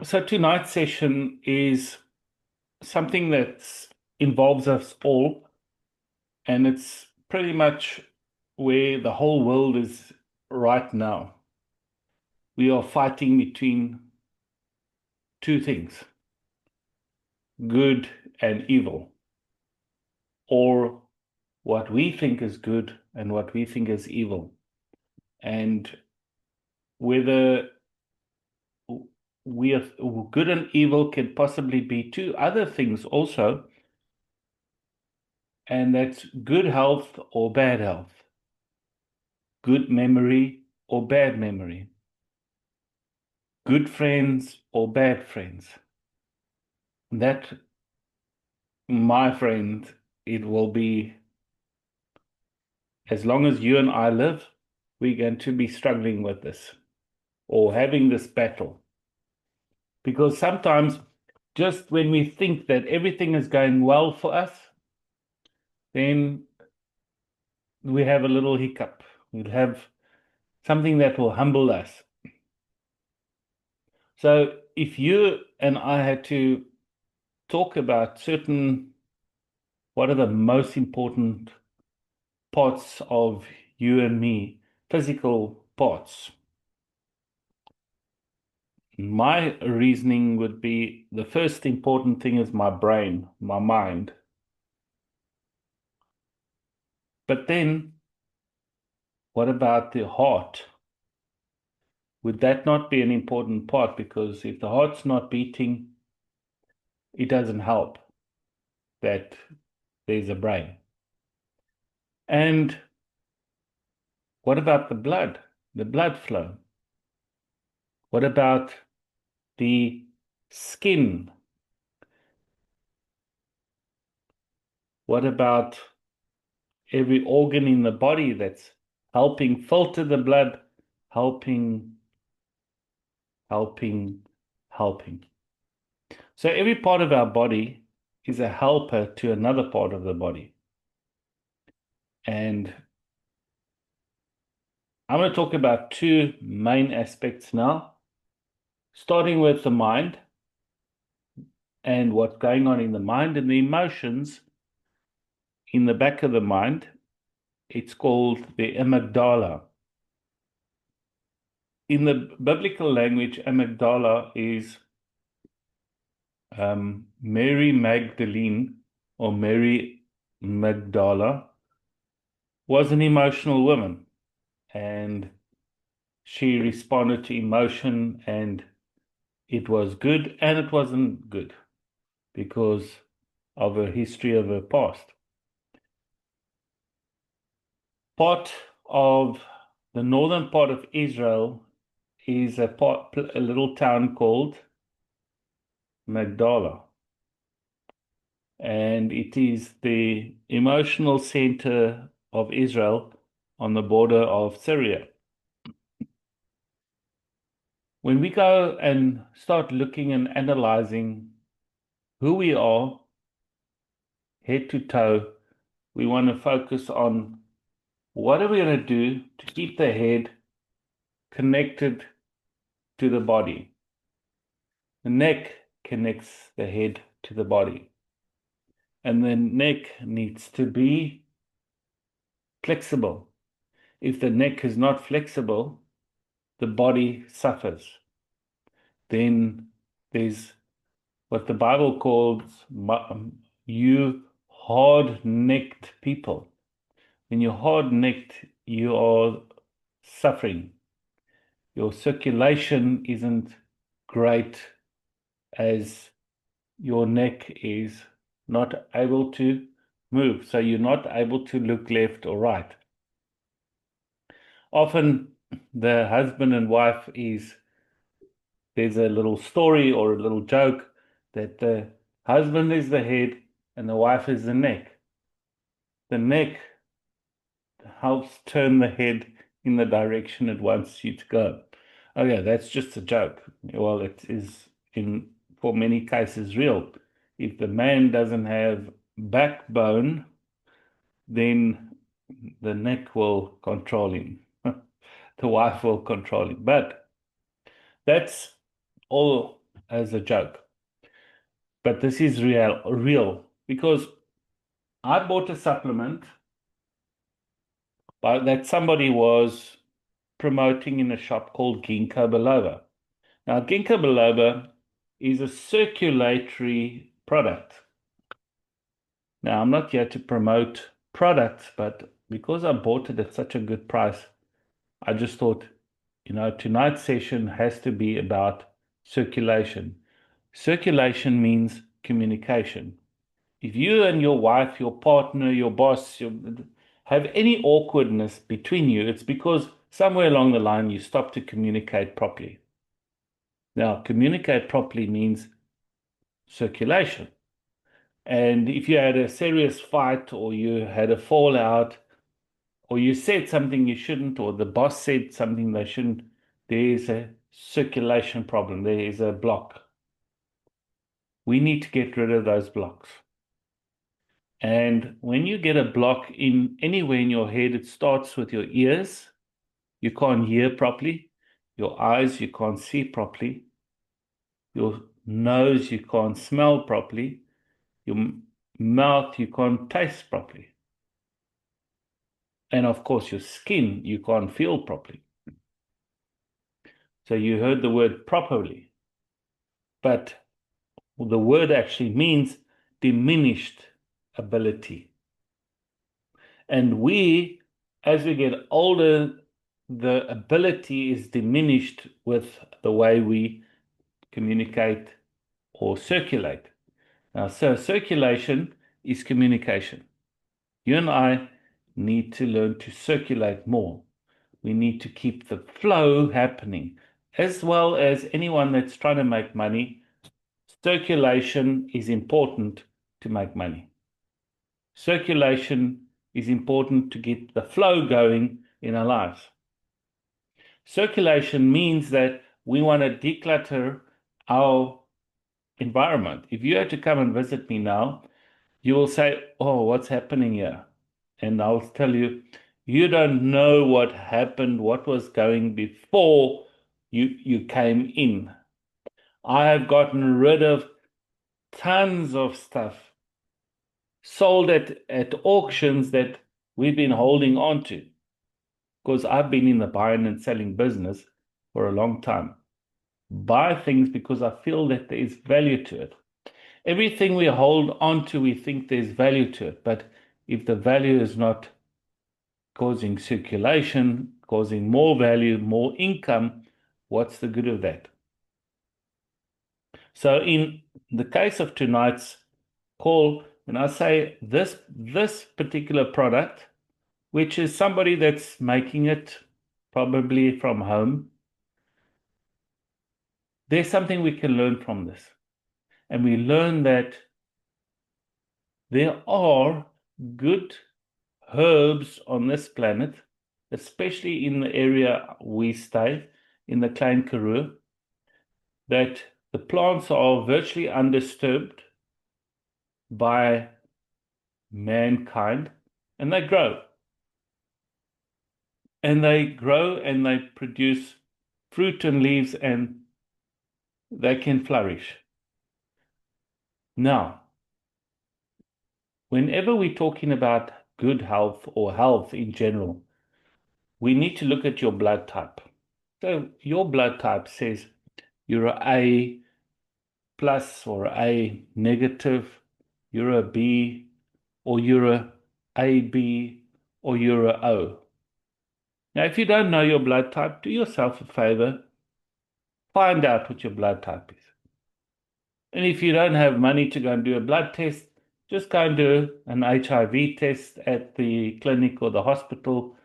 So tonight's session is something that involves us all, and it's pretty much where the whole world is right now. We are fighting between two things, good and evil, or what we think is good and what we think is evil. And whether we are good and evil can possibly be two other things also, and that's good health or bad health, good memory or bad memory, good friends or bad friends. That, my friend, it will be as long as you and I live, we're going to be struggling with this or having this battle. Because sometimes, just when we think that everything is going well for us, then we have a little hiccup. We'll have something that will humble us. So, if you and I had to talk about what are the most important parts of you and me, physical parts. My reasoning would be the first important thing is my brain, my mind. But then, what about the heart? Would that not be an important part? Because if the heart's not beating, it doesn't help that there's a brain. And what about the blood flow? What about the skin? What about every organ in the body that's helping filter the blood, helping, helping, helping? So every part of our body is a helper to another part of the body. And I'm going to talk about two main aspects now, starting with the mind and what's going on in the mind and the emotions in the back of the mind. It's called the amygdala. In the biblical language, amygdala is Mary Magdalene, or Mary Magdala, was an emotional woman, and she responded to emotion, and it was good and it wasn't good because of her history of her past. Part of the northern part of Israel is a little town called Magdala, and it is the emotional center of Israel on the border of Syria. When we go and start looking and analyzing who we are, head to toe, we want to focus on what are we going to do to keep the head connected to the body. The neck connects the head to the body, and the neck needs to be flexible. If the neck is not flexible, the body suffers. Then there's what the Bible calls you hard-necked people. When you're hard-necked, you are suffering. Your circulation isn't great as your neck is not able to move. So you're not able to look left or right. Often the husband and wife there's a little story or a little joke that the husband is the head and the wife is the neck. The neck helps turn the head in the direction it wants you to go. Oh yeah, that's just a joke. Well, it is for many cases real. If the man doesn't have backbone, then the neck will control him. The wife will control him. But that's all as a joke. But this is real because I bought a supplement that somebody was promoting in a shop called Ginkgo biloba. Now, ginkgo biloba is a circulatory product. Now, I'm not here to promote products, but because I bought it at such a good price, I just thought, tonight's session has to be about circulation. Circulation means communication. If you and your wife, your partner, your boss, have any awkwardness between you, it's because somewhere along the line you stop to communicate properly. Now, communicate properly means circulation. And if you had a serious fight or you had a fallout or you said something you shouldn't or the boss said something they shouldn't, there is a circulation problem. There is a block. We need to get rid of those blocks. And when you get a block in anywhere in your head, it starts with your ears. You can't hear properly. Your eyes, you can't see properly. Your nose, you can't smell properly. Your mouth, you can't taste properly. And of course, your skin, you can't feel properly. So you heard the word properly, but the word actually means diminished ability. And we, as we get older, the ability is diminished with the way we communicate or circulate. Now, so circulation is communication. You and I need to learn to circulate more. We need to keep the flow happening, as well as anyone that's trying to make money. Circulation is important to make money. Circulation is important to get the flow going in our lives. Circulation means that we want to declutter our environment. If you had to come and visit me now, you will say, "Oh, what's happening here?" And I'll tell you, you don't know what happened, what was going before you came in. I have gotten rid of tons of stuff sold at auctions that we've been holding on to because I've been in the buying and selling business for a long time. Buy things because I feel that there is value to it. Everything we hold on to, we think there's value to it. But if the value is not causing circulation, causing more value, more income, what's the good of that? So in the case of tonight's call, when I say this particular product, which is somebody that's making it probably from home, there's something we can learn from this. And we learn that there are good herbs on this planet, especially in the area we stay, in the Klein Karoo, that the plants are virtually undisturbed by mankind, and they grow. And they grow and they produce fruit and leaves, and they can flourish. Now, whenever we're talking about good health or health in general, we need to look at your blood type. So your blood type says you're A plus or A negative, you're a B, or you're a AB, or you're a O. Now, if you don't know your blood type, do yourself a favor, find out what your blood type is. And if you don't have money to go and do a blood test, just go and do an HIV test at the clinic or the hospital.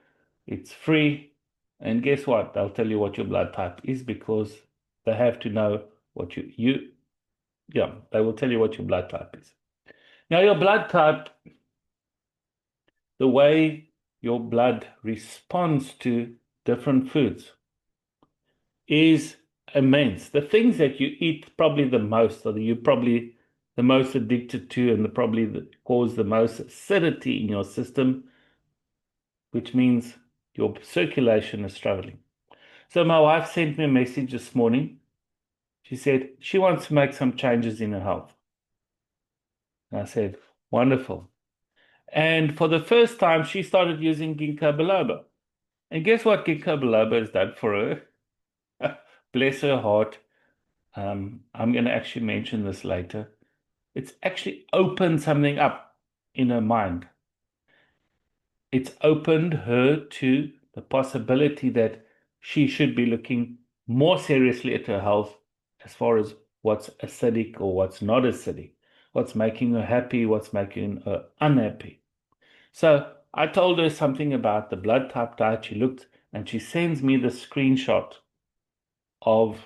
It's free. And guess what? They'll tell you what your blood type is because they have to know what they will tell you what your blood type is. Now, your blood type, the way your blood responds to different foods is immense. The things that you eat probably the most, or that you're probably the most addicted to, and probably cause the most acidity in your system, which means your circulation is struggling. So my wife sent me a message this morning, She said she wants to make some changes in her health. And I said, wonderful. And for the first time, she started using ginkgo biloba. And guess what ginkgo biloba has done for her? Bless her heart. I'm going to actually mention this later. It's actually opened something up in her mind. It's opened her to the possibility that she should be looking more seriously at her health as far as what's acidic or what's not acidic, what's making her happy, what's making her unhappy. So I told her something about the blood type diet. She looked and she sends me the screenshot of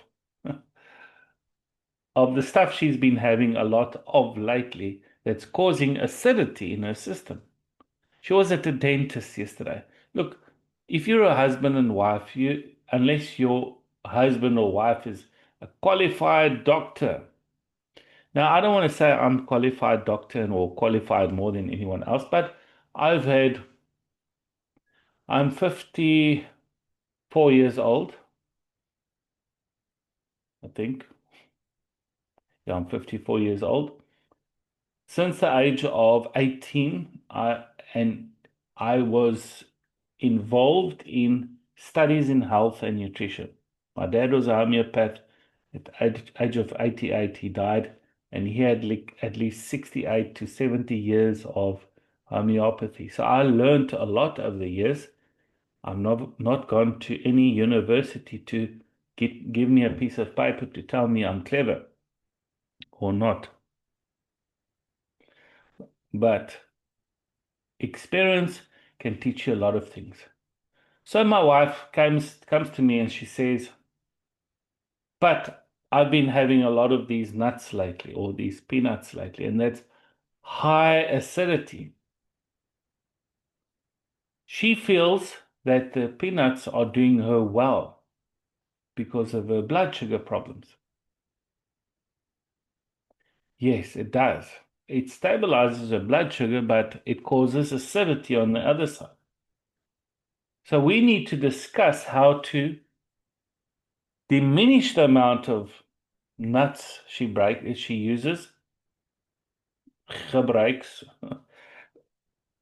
of the stuff she's been having a lot of lately that's causing acidity in her system. She was at the dentist yesterday. Look, if you're a husband and wife, unless your husband or wife is a qualified doctor. Now, I don't want to say I'm qualified doctor or qualified more than anyone else, but I'm 54 years old, I think. Yeah, I'm 54 years old. Since the age of 18, I was involved in studies in health and nutrition. My dad was a homeopath. At the age of 88, he died, and he had like at least 68 to 70 years of homeopathy. So I learned a lot over the years. I've not gone to any university to give me a piece of paper to tell me I'm clever or not. But experience can teach you a lot of things. So my wife comes to me and she says, but I've been having a lot of these nuts lately, or these peanuts lately, and that's high acidity. She feels that the peanuts are doing her well because of her blood sugar problems. Yes, it does. It stabilizes her blood sugar, but it causes acidity on the other side. So we need to discuss how to diminish the amount of nuts she uses, gebruiks,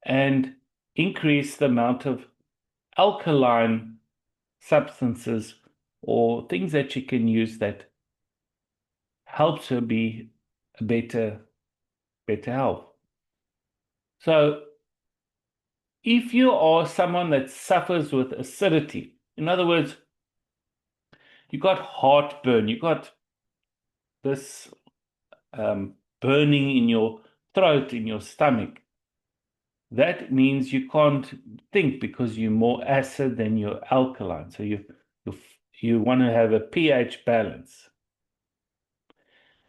and increase the amount of alkaline substances or things that she can use that helps her be a better health. So if you are someone that suffers with acidity, in other words, you got heartburn, you got this burning in your throat, in your stomach, that means you can't think because you're more acid than you're alkaline. So you want to have a pH balance.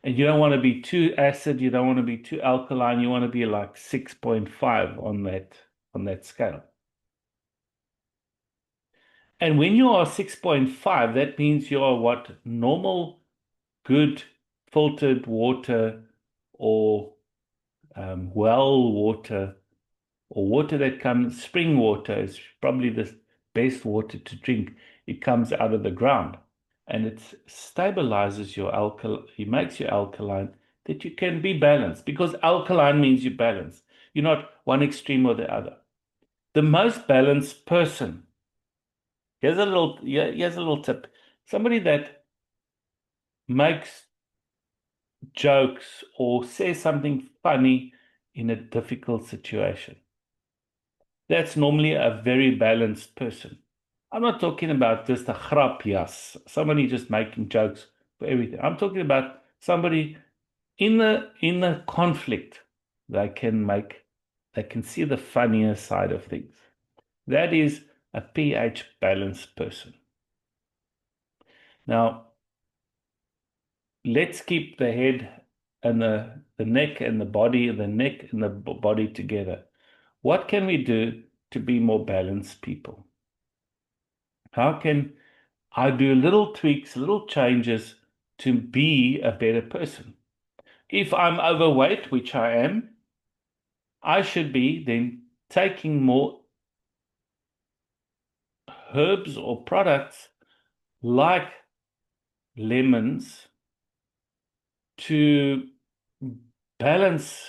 And you don't want to be too acid, you don't want to be too alkaline, you want to be like 6.5 on that scale. And when you are 6.5, that means you are what normal, good filtered water or well water or water that comes, spring water is probably the best water to drink. It comes out of the ground and it stabilizes your it makes you alkaline that you can be balanced because alkaline means you balance. You're not one extreme or the other. The most balanced person, here's a little tip. Somebody that makes jokes or says something funny in a difficult situation. That's normally a very balanced person. I'm not talking about just a grapjas, somebody just making jokes for everything. I'm talking about somebody in the conflict they can see the funnier side of things. That is a pH balanced person. Now, let's keep the head and the neck and the neck and the body together. What can we do to be more balanced people? How can I do little tweaks, little changes to be a better person? If I'm overweight, which I am, I should be then taking more herbs or products like lemons to balance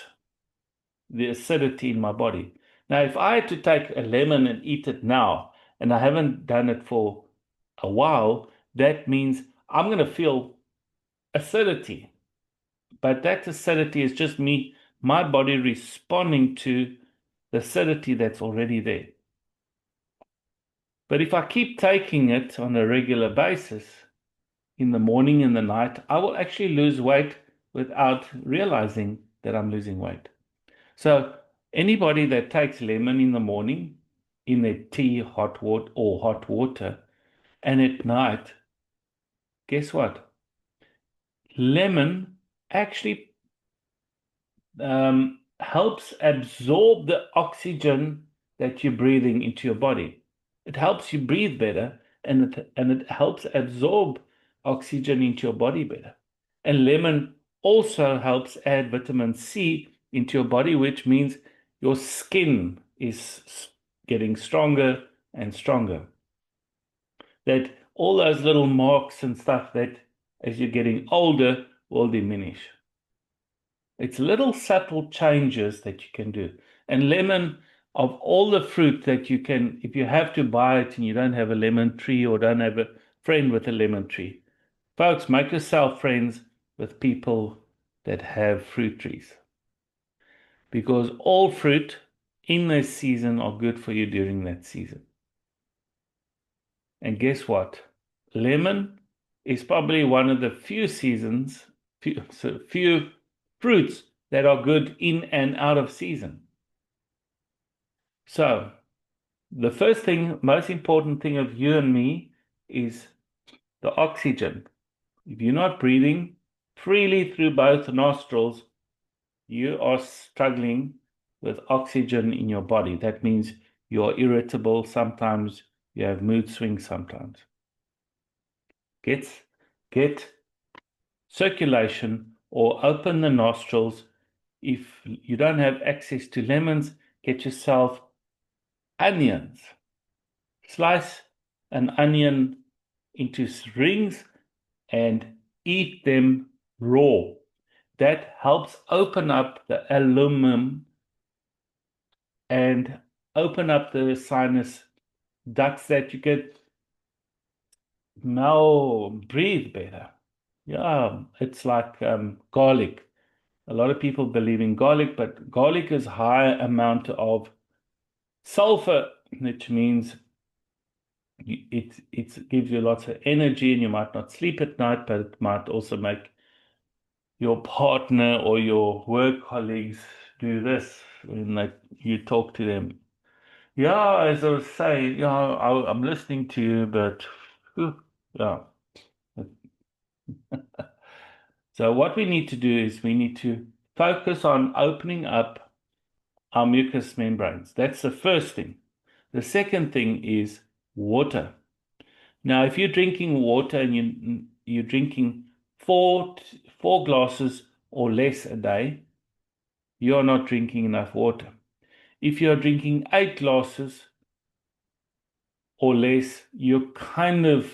the acidity in my body. Now, if I had to take a lemon and eat it now, and I haven't done it for a while, that means I'm going to feel acidity. But that acidity is just my body responding to the acidity that's already there. But if I keep taking it on a regular basis, in the morning and the night, I will actually lose weight without realizing that I'm losing weight. So anybody that takes lemon in the morning in their tea, hot water, and at night, guess what? Lemon actually helps absorb the oxygen that you're breathing into your body. It helps you breathe better, and it helps absorb oxygen into your body better. And lemon also helps add vitamin C into your body, which means your skin is getting stronger and stronger. That all those little marks and stuff that as you're getting older will diminish. It's little subtle changes that you can do. And lemon, of all the fruit that you can, if you have to buy it and you don't have a lemon tree or don't have a friend with a lemon tree, folks, make yourself friends with people that have fruit trees. Because all fruit in this season are good for you during that season. And guess what? Lemon is probably one of the few fruits that are good in and out of season. So, the first thing, most important thing of you and me is the oxygen. If you're not breathing freely through both nostrils, you are struggling with oxygen in your body. That means you're irritable sometimes, you have mood swings sometimes. Get circulation or open the nostrils. If you don't have access to lemons, get yourself onions. Slice an onion into rings and eat them raw. That helps open up the aluminum and open up the sinus ducts that you get now breathe better. Yeah, it's like garlic. A lot of people believe in garlic, but garlic is high amount of sulfur, which means it gives you lots of energy and you might not sleep at night, but it might also make your partner or your work colleagues do this when you talk to them. Yeah, as I was saying, yeah, I'm listening to you, but yeah. So what we need to do is we need to focus on opening up our mucous membranes. That's the first thing. The second thing is water. Now, if you're drinking water and you're drinking four glasses or less a day, you're not drinking enough water. If you're drinking 8 glasses or less, you're kind of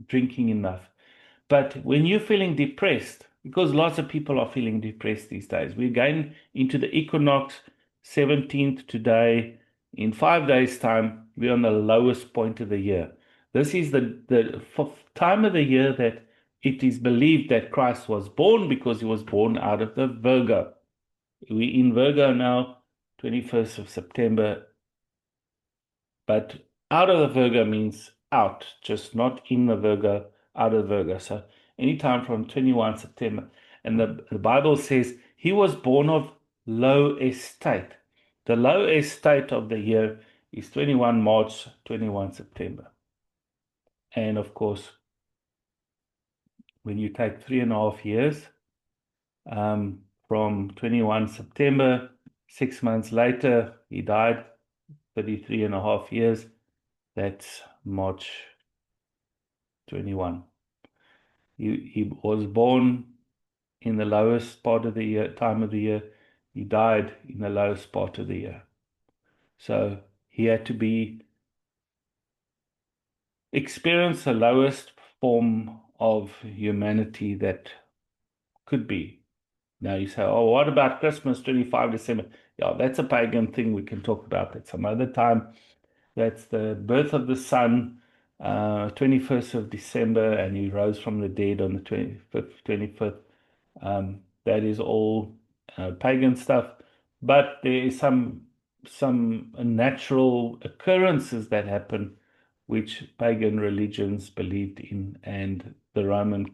drinking enough. But when you're feeling depressed, because lots of people are feeling depressed these days, we're going into the equinox, 17th today. In 5 days' time, we're on the lowest point of the year. This is the time of the year that it is believed that Christ was born, because he was born out of the Virgo. We're in Virgo now, 21st of September. But out of the Virgo means out, just not in the Virgo, out of the Virgo. So anytime from 21 September. And the Bible says he was born of low estate. The low estate of the year is 21 March, 21 September. And of course, when you take 3.5 years from 21 September, 6 months later, he died, 33.5 years. That's March 21. He was born in the lowest part of the year, time of the year. He died in the lowest part of the year. So he had to experience the lowest form of humanity that could be. Now you say, oh, what about Christmas, 25 December? Yeah, that's a pagan thing. We can talk about that some other time. That's the birth of the sun, 21st of December, and he rose from the dead on the 25th, 25th. That is all pagan stuff. But there is some natural occurrences that happen which pagan religions believed in, and the Roman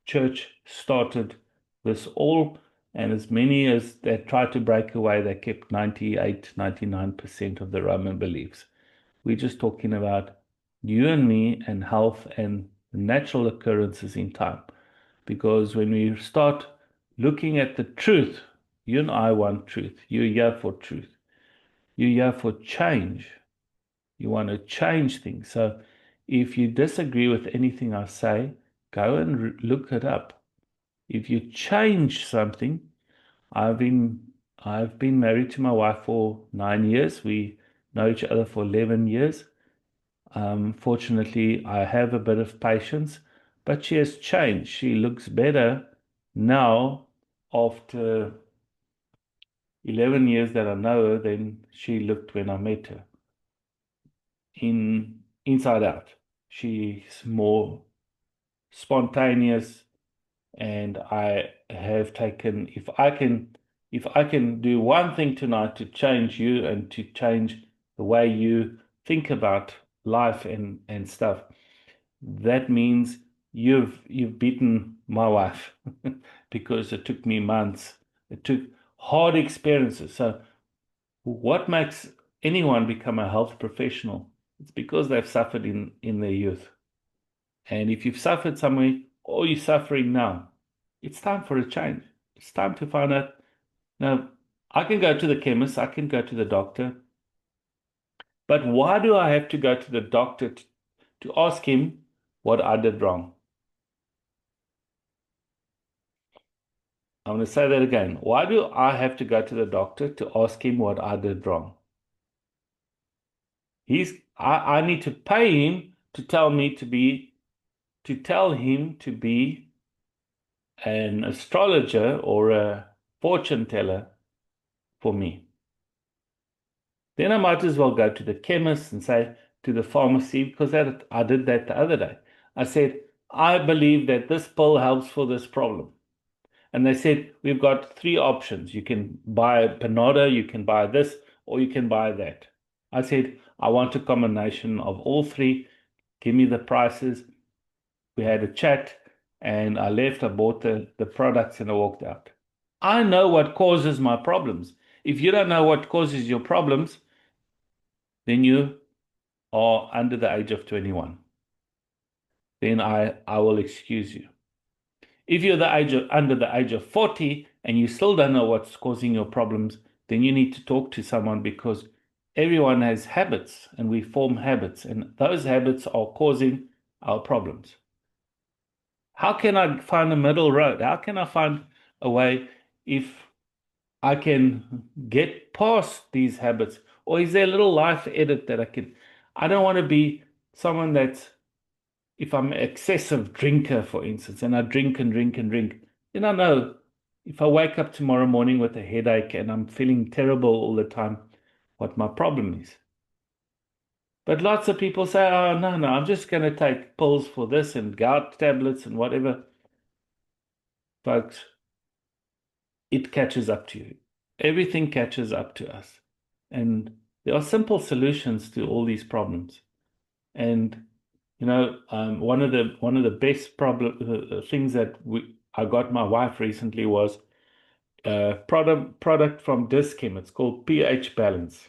Church started this all, and as many as that tried to break away, they kept 98, 99% of the Roman beliefs. We're just talking about you and me and health and natural occurrences in time. Because when we start looking at the truth, you and I want truth. You're here for truth. You're here for change. You want to change things. So if you disagree with anything I say, go and look it up. If you change something, I've been married to my wife for 9 years. We know each other for 11 years. Fortunately, I have a bit of patience, but she has changed. She looks better now after 11 years that I know her than she looked when I met her. Inside out. She's more spontaneous, and I have taken, if I can do one thing tonight to change you and to change the way you think about life and stuff, that means you've beaten my wife because it took me months. It took hard experiences. So what makes anyone become a health professional? It's because they've suffered in their youth. And if you've suffered somewhere or you're suffering now, it's time for a change. It's time to find out. Now, I can go to the chemist, I can go to the doctor, but why do I have to go to the doctor to ask him what I did wrong? I'm going to say that again. Why do I have to go to the doctor to ask him what I did wrong? I need to pay him to tell him to be an astrologer or a fortune teller for me. Then I might as well go to the chemist and say to the pharmacy, because I did that the other day. I said, I believe that this pill helps for this problem. And they said, we've got three options. You can buy Panado, you can buy this, or you can buy that. I said, I want a combination of all three. Give me the prices. We had a chat, and I left. I bought the products and I walked out. I know what causes my problems. If you don't know what causes your problems, then you are under the age of 21. Then I will excuse you. If you're under the age of 40 and you still don't know what's causing your problems, then you need to talk to someone, because everyone has habits and we form habits, and those habits are causing our problems. How can I find a middle road? How can I find a way if I can get past these habits? Or is there a little life edit that I don't want to be someone that's, if I'm an excessive drinker, for instance, and I drink and drink and drink, then I know if I wake up tomorrow morning with a headache and I'm feeling terrible all the time, what my problem is. But lots of people say, oh, no, I'm just going to take pills for this and gout tablets and whatever. Folks, it catches up to you. Everything catches up to us. And there are simple solutions to all these problems. And one of the best things that I got my wife recently was a product from Dis-Chem. It's called pH Balance.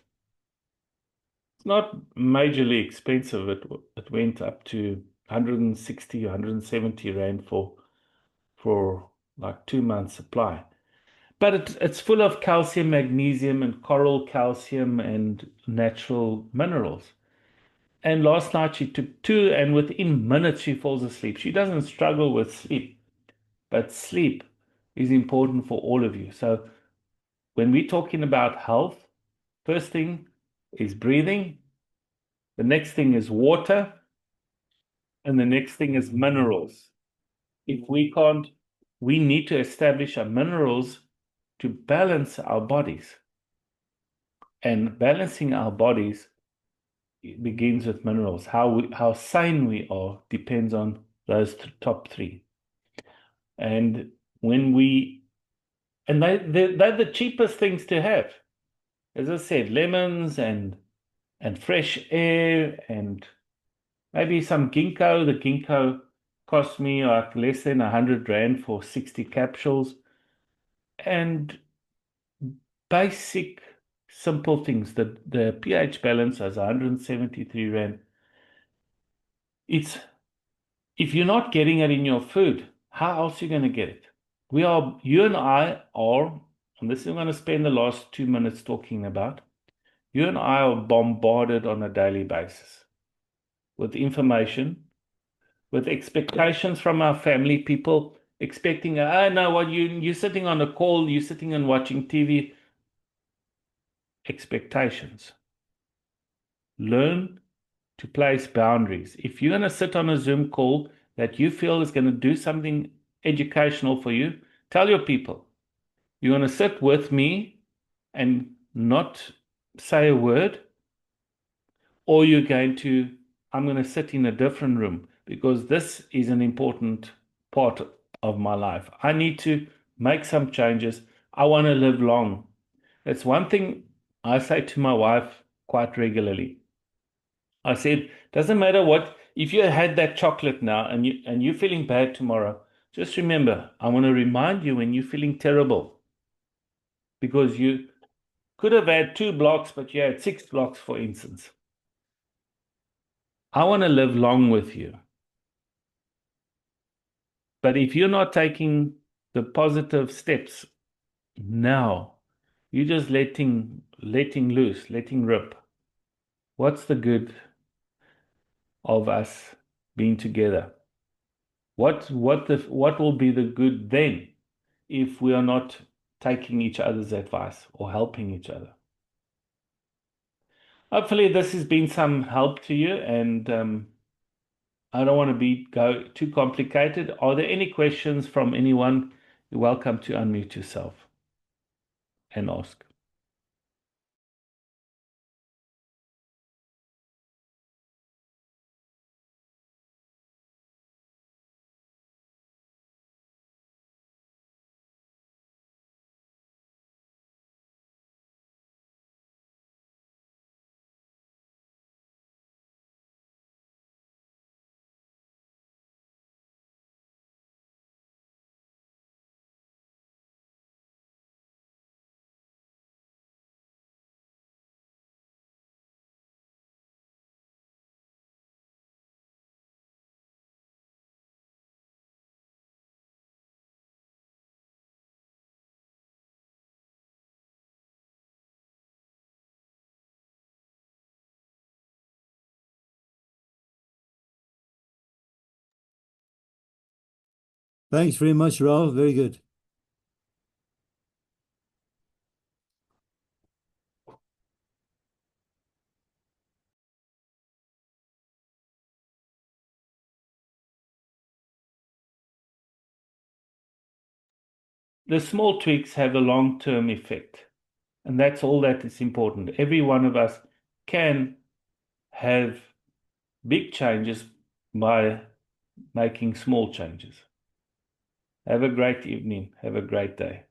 It's not majorly expensive. It went up to 160, 170 Rand for like 2 months supply. But it's full of calcium, magnesium, and coral calcium and natural minerals. And last night she took two, and within minutes she falls asleep. She doesn't struggle with sleep, but sleep is important for all of you. So when we're talking about health, first thing is breathing, the next thing is water, and the next thing is minerals. If we can't we need to establish our minerals to balance our bodies. And balancing our bodies begins with minerals. How sane we are depends on those top three. And when we and they're the cheapest things to have. As I said, lemons and fresh air and maybe some ginkgo. The ginkgo cost me like less than 100 rand for 60 capsules. And basic, simple things. The pH balance is 173 rand. It's If you're not getting it in your food, how else are you going to get it? You and I are, and this is what I'm going to spend the last 2 minutes talking about. You and I are bombarded on a daily basis with information, with expectations from our family, people expecting, oh no, what you're sitting on a call, you're sitting and watching TV. Expectations. Learn to place boundaries. If you're going to sit on a Zoom call that you feel is going to do something educational for you, tell your people, you're going to sit with me and not say a word, or I'm going to sit in a different room because this is an important part of my life. I need to make some changes. I want to live long. That's one thing I say to my wife quite regularly. I said, doesn't matter what, if you had that chocolate now and you're feeling bad tomorrow, just remember, I want to remind you when you're feeling terrible because you could have had 2 blocks, but you had 6 blocks, for instance. I want to live long with you. But if you're not taking the positive steps now, you're just letting loose, letting rip. What's the good of us being together? What will be the good then if we are not taking each other's advice or helping each other? Hopefully, this has been some help to you, and I don't want to go too complicated. Are there any questions from anyone? You're welcome to unmute yourself and ask. Thanks very much, Ralph. Very good. The small tweaks have a long-term effect, and that's all that is important. Every one of us can have big changes by making small changes. Have a great evening. Have a great day.